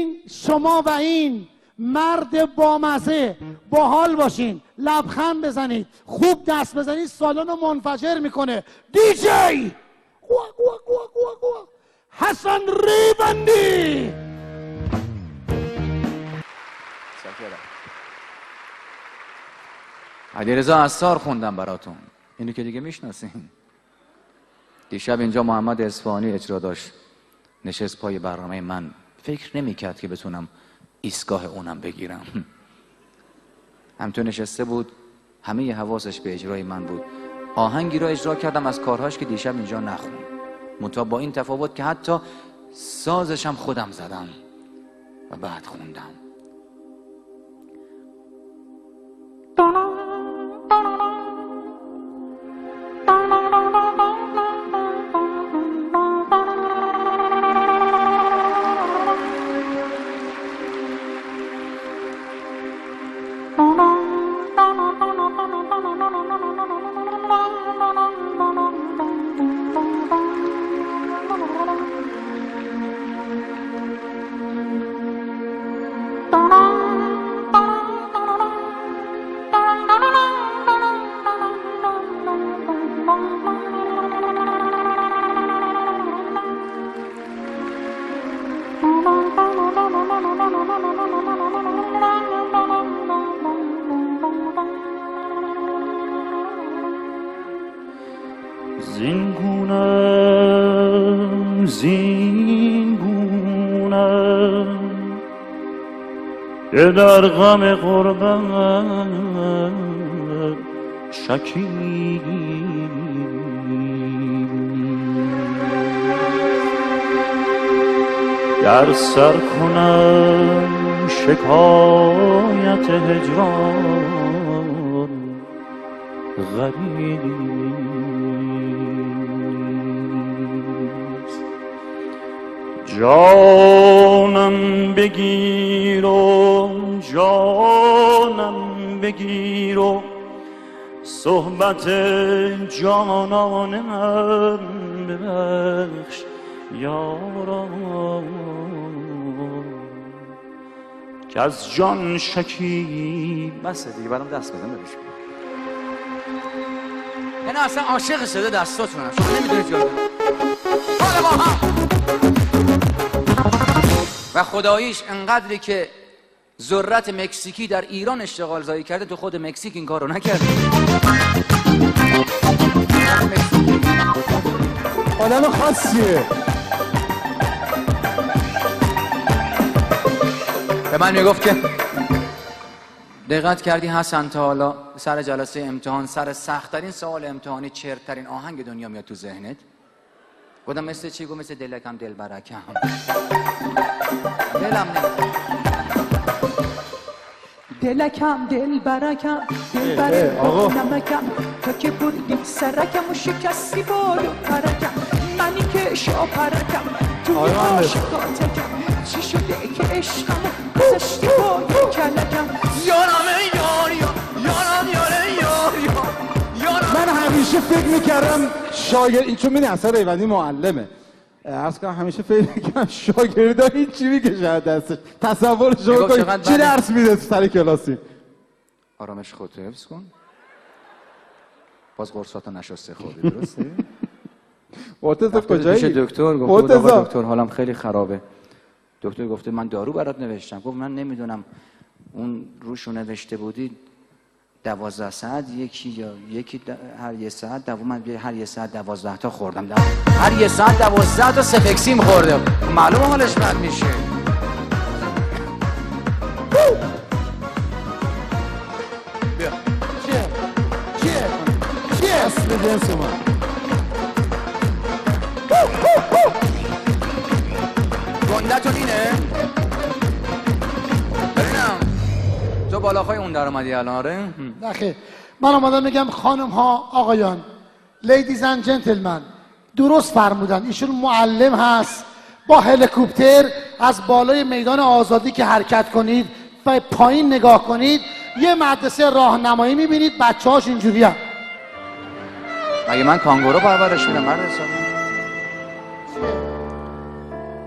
این شما و این مرد بامزه باحال باشین، لبخند بزنید، خوب دست بزنید، سالن رو منفجر میکنه. دیجی حسن ریبندی. علیرضا عصار خوندم براتون، اینو که دیگه میشناسین. دیشب اینجا محمد اصفهانی اجرا داشت، نشست پای برنامه من، فکر نمیکرد که بتونم ایستگاه اونم بگیرم. همینطور نشسته بود، همه حواسش به اجرای من بود. آهنگی را اجرا کردم از کارهاش که دیشب اینجا نخوند، منتها با این تفاوت که حتی سازشم خودم زدم و بعد خوندم. زینگونم که در غم غربت شکیب، گر سر کنم شکایت هجران غریب، جانم بگیر و جانم بگیر و صحبت جانانم ببخش یاران، که از جان شکیب. بسه دیگه، برام دست بدم ببیش. یعنی اصلا عاشق شده دستاتونم، شما نمیدونید یاد حالا با هم. و خداییش انقدری که ذرت مکزیکی در ایران اشتغال زایی کرده، تو خود مکزیک این کارو نکرده. آدم خاصیه. به من میگفت که دقت کردی حسن تا حالا سر جلسه امتحان، سر سخت‌ترین سوال امتحانی چرت‌ترین آهنگ دنیا میاد تو ذهنت؟ گفتم مثل چی؟ گفت مثل دلکم دل برکم. دلم دلکم دل برکم، دل برکم نمکم، تا که بردی سرکم و شکستی بال و پرکم، منی که شاپرکم توی عاشقاتکم، چی شده که عشقم و گذاشتی با یک کلکم. یارم یاریم، یارم یاریم. من همیشه فکر میکردم شاگرد این، چون من اصلا ریوندی معلمه، عرض کنم همیشه فکر میکنم شاگردا این چی میکشه دستش. تصورش رو کنید چی درس میده تو سر کلاسی. آرامش خودت حفظ کن، باز قرصاتو نشسته خوردی، درسته؟ مرتضی کجایی؟ پیش دکتر گفت آقا دکتر حالم خیلی خرابه. دکتر گفته من دارو برات نوشتم. گفت من نمیدونم اون روشو نوشته بودی 12 ساعت یکی هر یه ساعت من هر یه ساعت 12 تا خوردم، هر یه ساعت 12 تا سفکسیم خوردم، معلومه حالش بد میشه. بیا چیه اصل جنس من. گندتون اینه؟ ببینم تو بالاخای اون در اومدی الان؟ آره؟ نخیر، من آمدم میگم خانم ها آقایان، لیدیز اند جنتلمن، درست فرمودن، ایشون معلم هست. با هلیکوپتر از بالای میدان آزادی که حرکت کنید و پایین نگاه کنید یه مدرسه راهنمایی میبینید، بچه‌هاش اینجوری هم. مگه من کانگورو پرورش میدم مرد حسابی؟